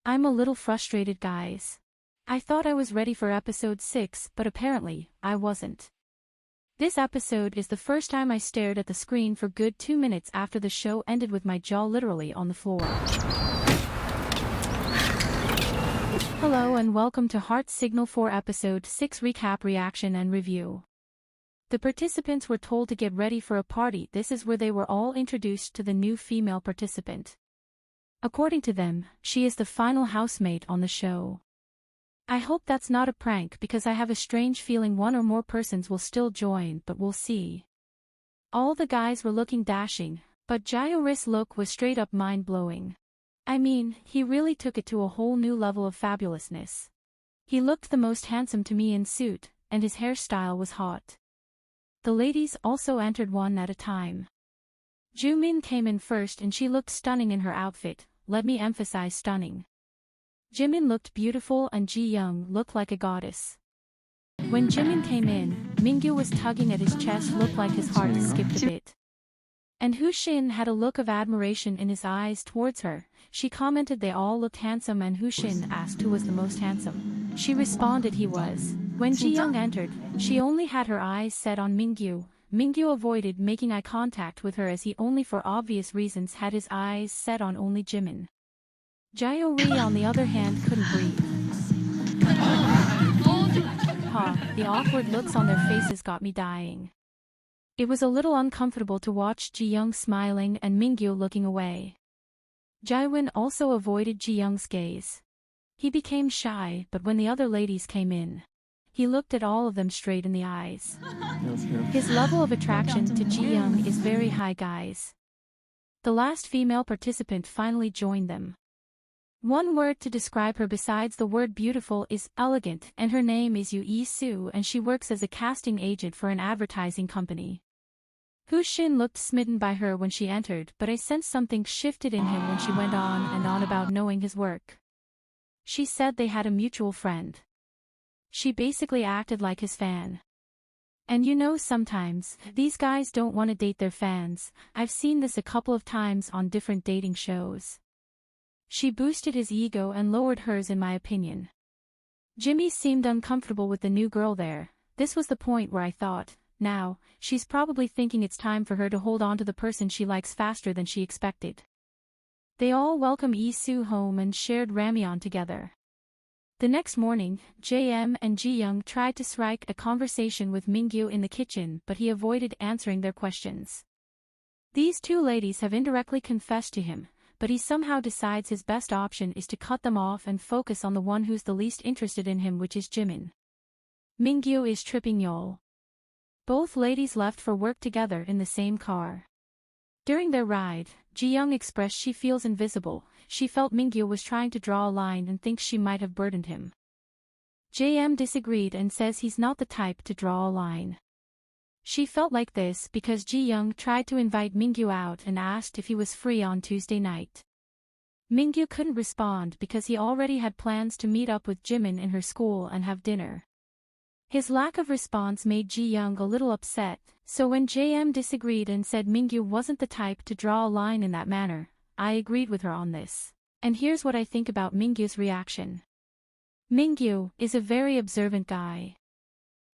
I'm a little frustrated, guys. I thought I was ready for episode 6, but apparently, I wasn't. This episode is the first time I stared at the screen for good 2 minutes after the show ended with my jaw literally on the floor. Hello and welcome to Heart Signal 4 episode 6 recap reaction and review. The participants were told to get ready for a party. This is where they were all introduced to the new female participant. According to them, she is the final housemate on the show. I hope that's not a prank because I have a strange feeling one or more persons will still join, but we'll see. All the guys were looking dashing, but Jaeho's look was straight up mind-blowing. I mean, he really took it to a whole new level of fabulousness. He looked the most handsome to me in suit, and his hairstyle was hot. The ladies also entered one at a time. Jimin came in first and she looked stunning in her outfit, let me emphasize stunning. Jimin looked beautiful and Ji-young looked like a goddess. When Jimin came in, Mingyu was tugging at his chest, looked like his heart skipped a bit. And Hushin had a look of admiration in his eyes towards her. She commented they all looked handsome and Hushin asked who was the most handsome. She responded he was. When Ji-young entered, she only had her eyes set on Mingyu. Mingyu avoided making eye contact with her as he only for obvious reasons had his eyes set on only Jimin. Jaeho on the other hand couldn't breathe. The awkward looks on their faces got me dying. It was a little uncomfortable to watch Ji-young smiling and Mingyu looking away. Jaewon also avoided Ji-young's gaze. He became shy, but when the other ladies came in, he looked at all of them straight in the eyes. His level of attraction to Ji-young is very high, guys. The last female participant finally joined them. One word to describe her besides the word beautiful is elegant, and her name is Yisu and she works as a casting agent for an advertising company. Hushin looked smitten by her when she entered, but I sensed something shifted in him when she went on and on about knowing his work. She said they had a mutual friend. She basically acted like his fan. And you know, sometimes, these guys don't want to date their fans. I've seen this a couple of times on different dating shows. She boosted his ego and lowered hers in my opinion. Jimmy seemed uncomfortable with the new girl there. This was the point where I thought, now, she's probably thinking it's time for her to hold on to the person she likes faster than she expected. They all welcomed Yisu home and shared ramyeon together. The next morning, JM and Ji-young tried to strike a conversation with Mingyu in the kitchen, but he avoided answering their questions. These two ladies have indirectly confessed to him, but he somehow decides his best option is to cut them off and focus on the one who's the least interested in him, which is Jimin. Mingyu is tripping y'all. Both ladies left for work together in the same car. During their ride, Ji-young expressed she feels invisible. She felt Mingyu was trying to draw a line and thinks she might have burdened him. JM disagreed and says he's not the type to draw a line. She felt like this because Ji-young tried to invite Mingyu out and asked if he was free on Tuesday night. Mingyu couldn't respond because he already had plans to meet up with Jimin in her school and have dinner. His lack of response made Ji-young a little upset, so when JM disagreed and said Mingyu wasn't the type to draw a line in that manner, I agreed with her on this. And here's what I think about Mingyu's reaction. Mingyu is a very observant guy.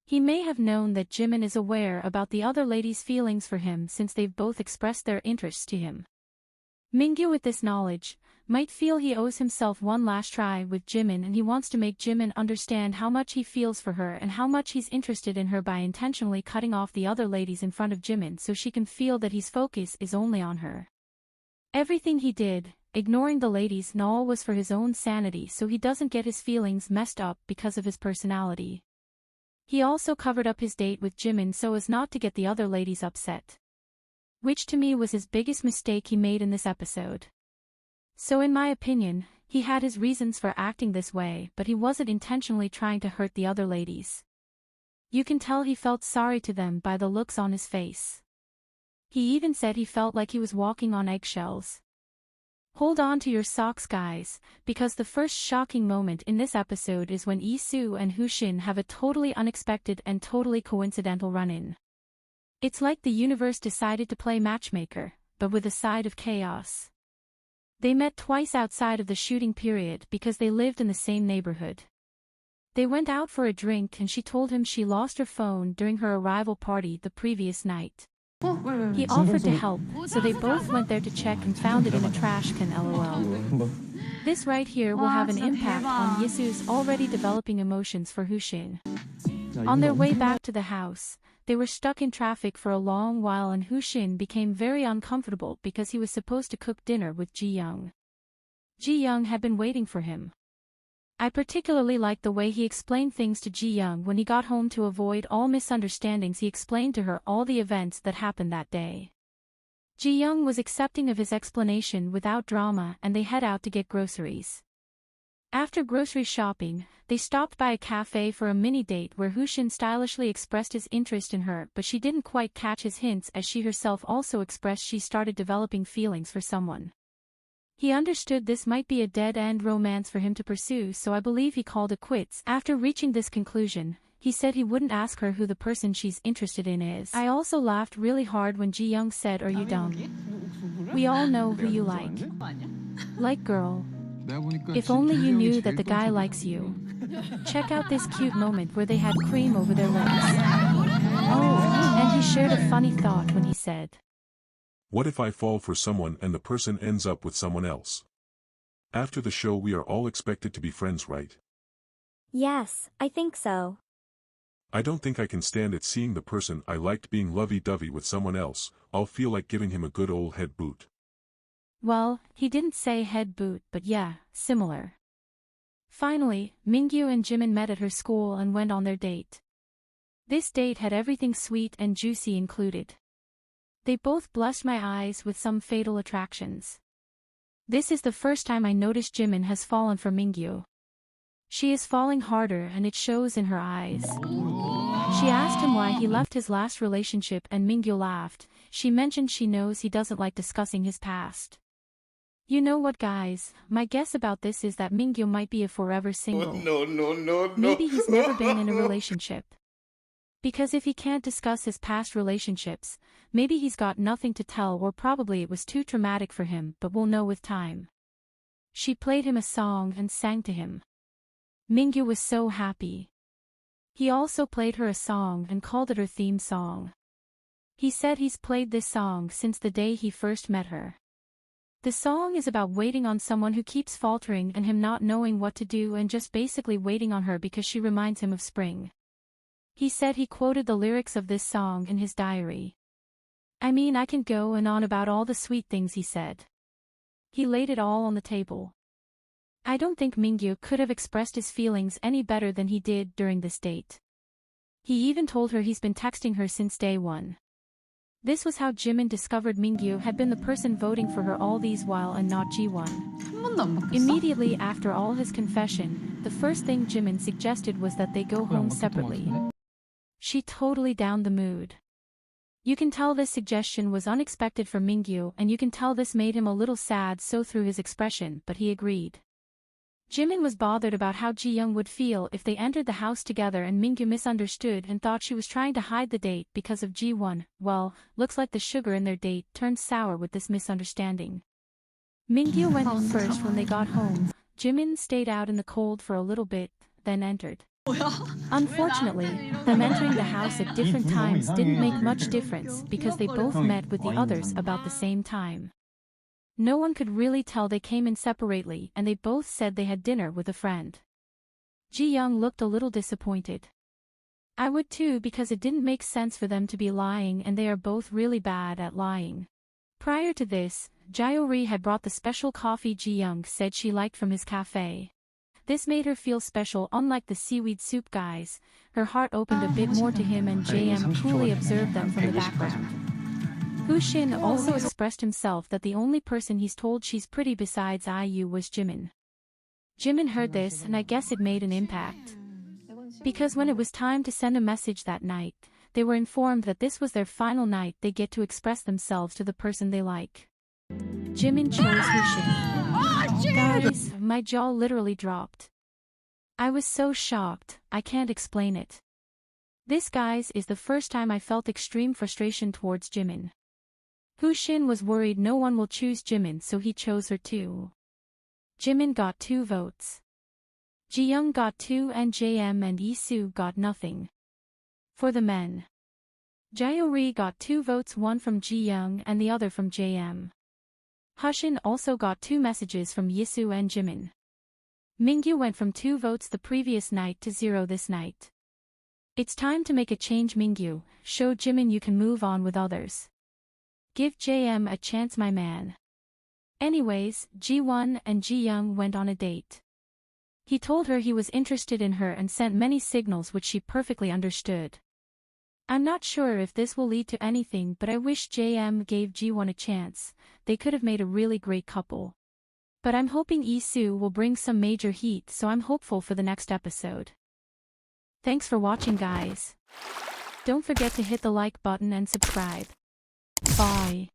He may have known that Jimin is aware about the other ladies' feelings for him since they've both expressed their interests to him. Mingyu, with this knowledge, might feel he owes himself one last try with Jimin and he wants to make Jimin understand how much he feels for her and how much he's interested in her by intentionally cutting off the other ladies in front of Jimin so she can feel that his focus is only on her. Everything he did, ignoring the ladies and all, was for his own sanity so he doesn't get his feelings messed up because of his personality. He also covered up his date with Jimin so as not to get the other ladies upset. Which to me was his biggest mistake he made in this episode. So in my opinion, he had his reasons for acting this way, but he wasn't intentionally trying to hurt the other ladies. You can tell he felt sorry to them by the looks on his face. He even said he felt like he was walking on eggshells. Hold on to your socks, guys, because the first shocking moment in this episode is when Yisu and Hushin have a totally unexpected and totally coincidental run-in. It's like the universe decided to play matchmaker, but with a side of chaos. They met twice outside of the shooting period because they lived in the same neighborhood. They went out for a drink and she told him she lost her phone during her arrival party the previous night. He offered to help, so they both went there to check and found it in a trash can lol. This right here will have an impact on Yisu's already developing emotions for Hushin. On their way back to the house, they were stuck in traffic for a long while and Hushin became very uncomfortable because he was supposed to cook dinner with Ji-young. Ji-young had been waiting for him. I particularly liked the way he explained things to Ji-young when he got home. To avoid all misunderstandings, he explained to her all the events that happened that day. Ji-young was accepting of his explanation without drama and they head out to get groceries. After grocery shopping, they stopped by a cafe for a mini-date where Hushin stylishly expressed his interest in her, but she didn't quite catch his hints as she herself also expressed she started developing feelings for someone. He understood this might be a dead-end romance for him to pursue, so I believe he called it quits. After reaching this conclusion, he said he wouldn't ask her who the person she's interested in is. I also laughed really hard when Ji-young said, "Are you dumb? We all know who you like. Like girl. If only you knew that the guy likes you." Check out this cute moment where they had cream over their lips. Oh, and he shared a funny thought when he said, "What if I fall for someone and the person ends up with someone else? After the show we are all expected to be friends, right?" Yes, I think so. "I don't think I can stand it seeing the person I liked being lovey-dovey with someone else. I'll feel like giving him a good old head boot." Well, he didn't say head boot, but yeah, similar. Finally, Mingyu and Jimin met at her school and went on their date. This date had everything sweet and juicy included. They both blushed my eyes with some fatal attractions. This is the first time I noticed Jimin has fallen for Mingyu. She is falling harder and it shows in her eyes. She asked him why he left his last relationship and Mingyu laughed. She mentioned she knows he doesn't like discussing his past. You know what, guys, my guess about this is that Mingyu might be a forever single. No. Maybe he's never been in a relationship. Because if he can't discuss his past relationships, maybe he's got nothing to tell or probably it was too traumatic for him, but we'll know with time. She played him a song and sang to him. Mingyu was so happy. He also played her a song and called it her theme song. He said he's played this song since the day he first met her. The song is about waiting on someone who keeps faltering and him not knowing what to do and just basically waiting on her because she reminds him of spring. He said he quoted the lyrics of this song in his diary. I mean, I can go on about all the sweet things he said. He laid it all on the table. I don't think Mingyu could have expressed his feelings any better than he did during this date. He even told her he's been texting her since day one. This was how Jimin discovered Mingyu had been the person voting for her all these while and not Ji-won. Immediately after all his confession, the first thing Jimin suggested was that they go home separately. She totally downed the mood. You can tell this suggestion was unexpected for Mingyu and you can tell this made him a little sad so through his expression, but he agreed. Jimin was bothered about how Ji-young would feel if they entered the house together and Mingyu misunderstood and thought she was trying to hide the date because of Ji-won. Well, looks like the sugar in their date turned sour with this misunderstanding. Mingyu went in first when they got home. Jimin stayed out in the cold for a little bit, then entered. Unfortunately, them entering the house at different times didn't make much difference because they both met with the others about the same time. No one could really tell they came in separately and they both said they had dinner with a friend. Ji-young looked a little disappointed. I would too because it didn't make sense for them to be lying and they are both really bad at lying. Prior to this, Jae-ri had brought the special coffee Ji-young said she liked from his cafe. This made her feel special. Unlike the seaweed soup guys, her heart opened a bit more to him and JM coolly observed them from the background. Hushin also expressed himself that the only person he's told she's pretty besides IU was Jimin. Jimin heard this and I guess it made an impact. Because when it was time to send a message that night, they were informed that this was their final night they get to express themselves to the person they like. Jimin chose Hushin. Guys, my jaw literally dropped. I was so shocked, I can't explain it. This, guys, is the first time I felt extreme frustration towards Jimin. Hushin was worried no one will choose Jimin, so he chose her too. Jimin got 2 votes. Jiyoung got 2 and JM and Yisu got nothing. For the men, Jaeori got 2 votes, one from Jiyoung and the other from JM. Hushin also got 2 messages from Yisu and Jimin. Mingyu went from 2 votes the previous night to 0 this night. It's time to make a change, Mingyu. Show Jimin you can move on with others. Give JM a chance, my man. Anyways, Ji-won and Ji-young went on a date. He told her he was interested in her and sent many signals which she perfectly understood. I'm not sure if this will lead to anything, but I wish JM gave Ji-won a chance. They could have made a really great couple. But I'm hoping Yisu will bring some major heat, so I'm hopeful for the next episode. Thanks for watching, guys. Don't forget to hit the like button and subscribe. Bye.